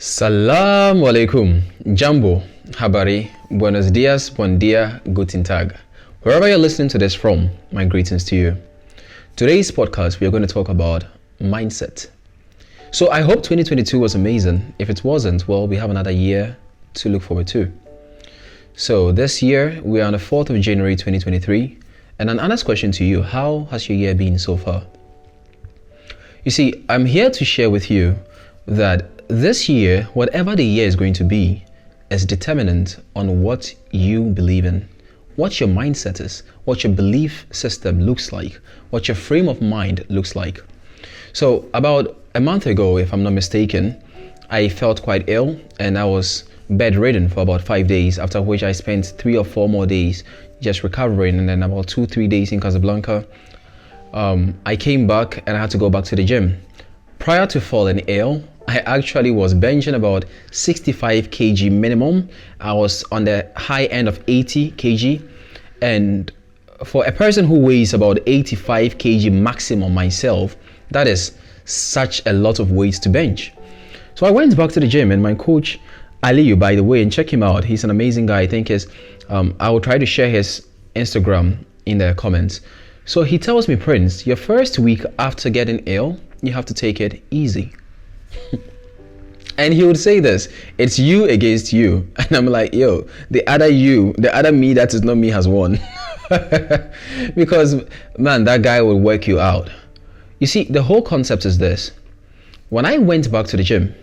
Salaam alaikum, Jambo, Habari, Buenos dias, Buen dia, Guten Tag. Wherever you're listening to this from, my greetings to you. Today's podcast, we are going to talk about mindset. So I hope 2022 was amazing. If it wasn't, well, we have another year to look forward to. So this year, we are on the 4th of January 2023. And an honest question to you, how has your year been so far? You see, I'm here to share with you that this year, whatever the year is going to be, is determinant on what you believe in, what your mindset is, what your belief system looks like, what your frame of mind looks like. So about a month ago, if I'm not mistaken, I felt quite ill and I was bedridden for about 5 days, after which I spent 3 or 4 more days just recovering, and then about 2-3 days in Casablanca. I came back and I had to go back to the gym. Prior to falling ill, I actually was benching about 65 kg minimum. I was on the high end of 80 kg. And for a person who weighs about 85 kg maximum myself, that is such a lot of weight to bench. So I went back to the gym, and my coach, Aliyu, by the way, and check him out. He's an amazing guy. I think I will try to share his Instagram in the comments. So he tells me, Prince, your first week after getting ill, you have to take it easy. And he would say this, it's you against you. And I'm like, yo, the other me that is not me has won. Because, man, that guy will work you out. You see, the whole concept is this. When I went back to the gym,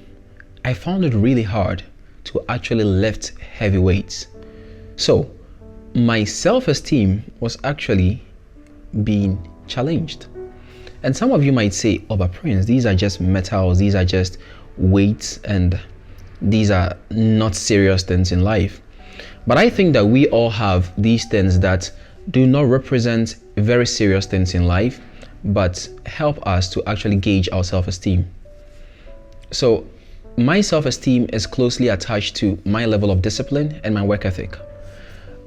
I found it really hard to actually lift heavy weights. So my self-esteem was actually being challenged. And some of you might say, oh, but Prince, these are just metals, these are just weights, and these are not serious things in life. But I think that we all have these things that do not represent very serious things in life, but help us to actually gauge our self-esteem. So my self-esteem is closely attached to my level of discipline and my work ethic.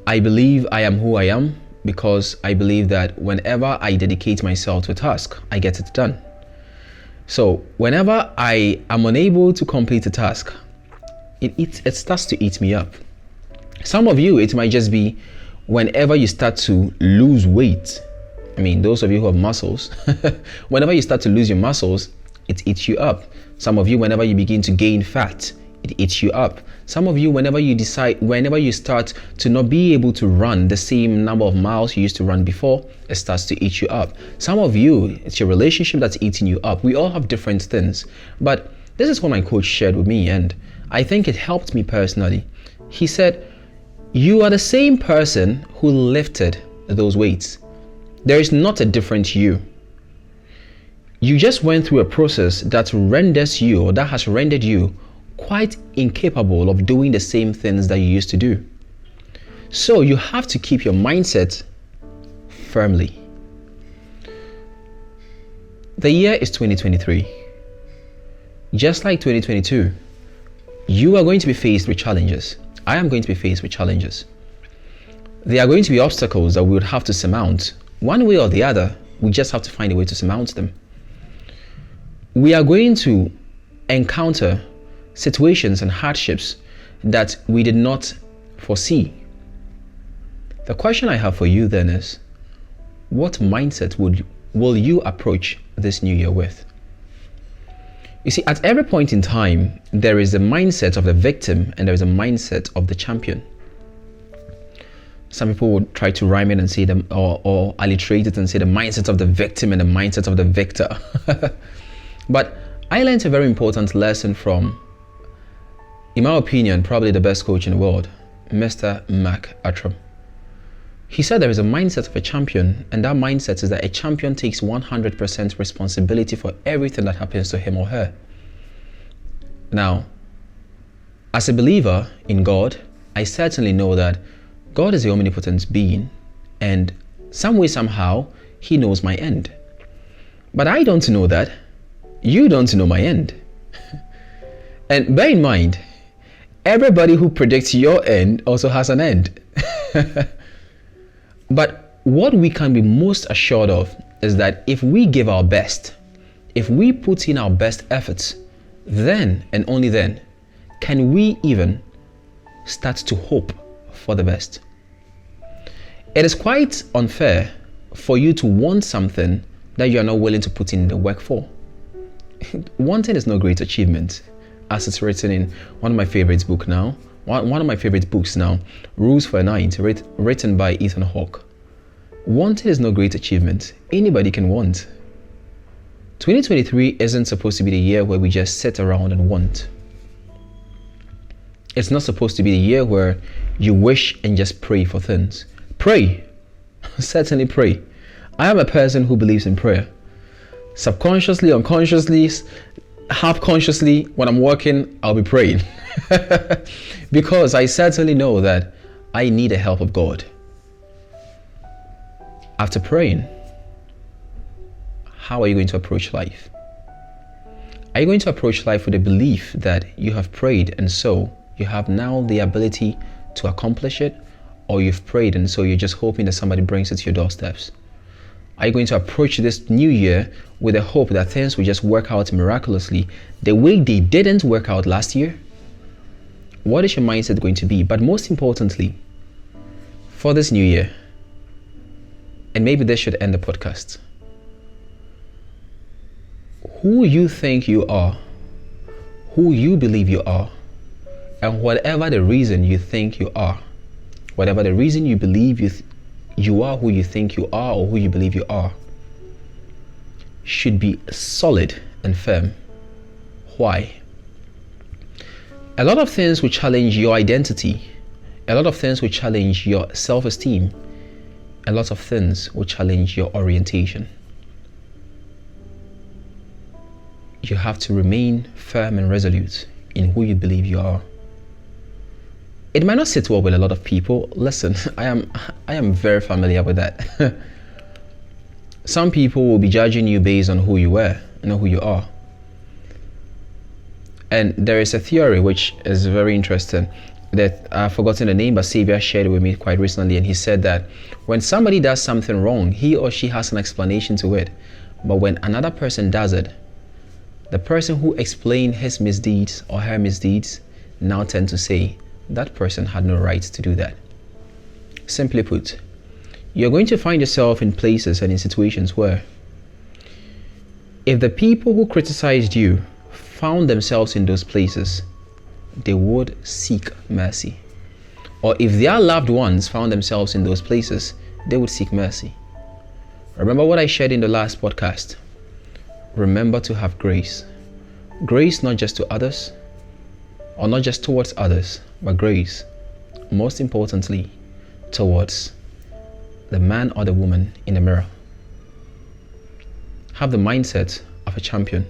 I believe I am who I am because I believe that whenever I dedicate myself to a task, I get it done. So whenever I am unable to complete a task, it starts to eat me up. Some of you, it might just be whenever you start to lose weight. I mean, those of you who have muscles, whenever you start to lose your muscles, it eats you up. Some of you, whenever you begin to gain fat, it eats you up. Some of you, whenever you start to not be able to run the same number of miles you used to run before, it starts to eat you up. Some of you, it's your relationship that's eating you up. We all have different things. But this is what my coach shared with me, and I think it helped me personally. He said, you are the same person who lifted those weights. There is not a different you. You just went through a process that has rendered you quite incapable of doing the same things that you used to do. So you have to keep your mindset firmly. The year is 2023. Just like 2022, you are going to be faced with challenges. I am going to be faced with challenges. There are going to be obstacles that we would have to surmount. One way or the other, we just have to find a way to surmount them. We are going to encounter situations and hardships that we did not foresee. The question I have for you then is, what mindset will you approach this new year with? You see, at every point in time, there is a mindset of the victim and there is a mindset of the champion. Some people would try to rhyme it and say them or alliterate it and say the mindset of the victim and the mindset of the victor. But I learned a very important lesson from, in my opinion, probably the best coach in the world, Mr. Mark Attram. He said there is a mindset of a champion, and that mindset is that a champion takes 100% responsibility for everything that happens to him or her. Now, as a believer in God, I certainly know that God is the omnipotent being, and some way, somehow, He knows my end. But I don't know that. You don't know my end. And bear in mind, everybody who predicts your end also has an end. But what we can be most assured of is that if we give our best, if we put in our best efforts, then and only then can we even start to hope for the best? It is quite unfair for you to want something that you are not willing to put in the work for. Wanting is no great achievement, as it's written in one of my favorite books now, Rules for a Night, written by Ethan Hawke. Wanting is no great achievement. Anybody can want. 2023 isn't supposed to be the year where we just sit around and want. It's not supposed to be the year where you wish and just pray for things. Pray. Certainly pray. I am a person who believes in prayer. Subconsciously, unconsciously, half consciously, when I'm working, I'll be praying. Because I certainly know that I need the help of God. After praying, how are you going to approach life? Are you going to approach life with a belief that you have prayed and so you have now the ability to accomplish it? Or you've prayed and so you're just hoping that somebody brings it to your doorsteps? Are you going to approach this new year with a hope that things will just work out miraculously the way they didn't work out last year? What is your mindset going to be? But most importantly, for this new year, and maybe this should end the podcast, who you think you are, who you believe you are, and whatever the reason you think you are, whatever the reason you believe you are who you think you are or who you believe you are, should be solid and firm. Why? A lot of things will challenge your identity. A lot of things will challenge your self-esteem. A lot of things will challenge your orientation. You have to remain firm and resolute in who you believe you are. It might not sit well with a lot of people. Listen, I am very familiar with that. Some people will be judging you based on who you were, not who you are. And there is a theory which is very interesting that I've forgotten the name, but Xavier shared it with me quite recently, and he said that when somebody does something wrong, he or she has an explanation to it. But when another person does it, the person who explained his misdeeds or her misdeeds now tend to say, that person had no right to do that. Simply put, you're going to find yourself in places and in situations where if the people who criticized you found themselves in those places, they would seek mercy. Or if their loved ones found themselves in those places, they would seek mercy. Remember what I shared in the last podcast. Remember to have grace. Grace not just to others, or not just towards others, but grace, most importantly, towards the man or the woman in the mirror. Have the mindset of a champion.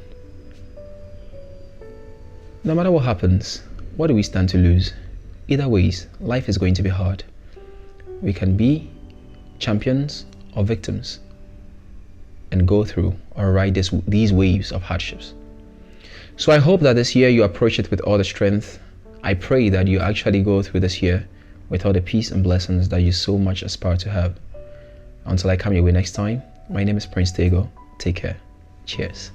No matter what happens, what do we stand to lose? Either ways, life is going to be hard. We can be champions or victims and go through or ride these waves of hardships. So I hope that this year you approach it with all the strength. I pray that you actually go through this year with all the peace and blessings that you so much aspire to have. Until I come your way next time, my name is Prince Tego. Take care. Cheers.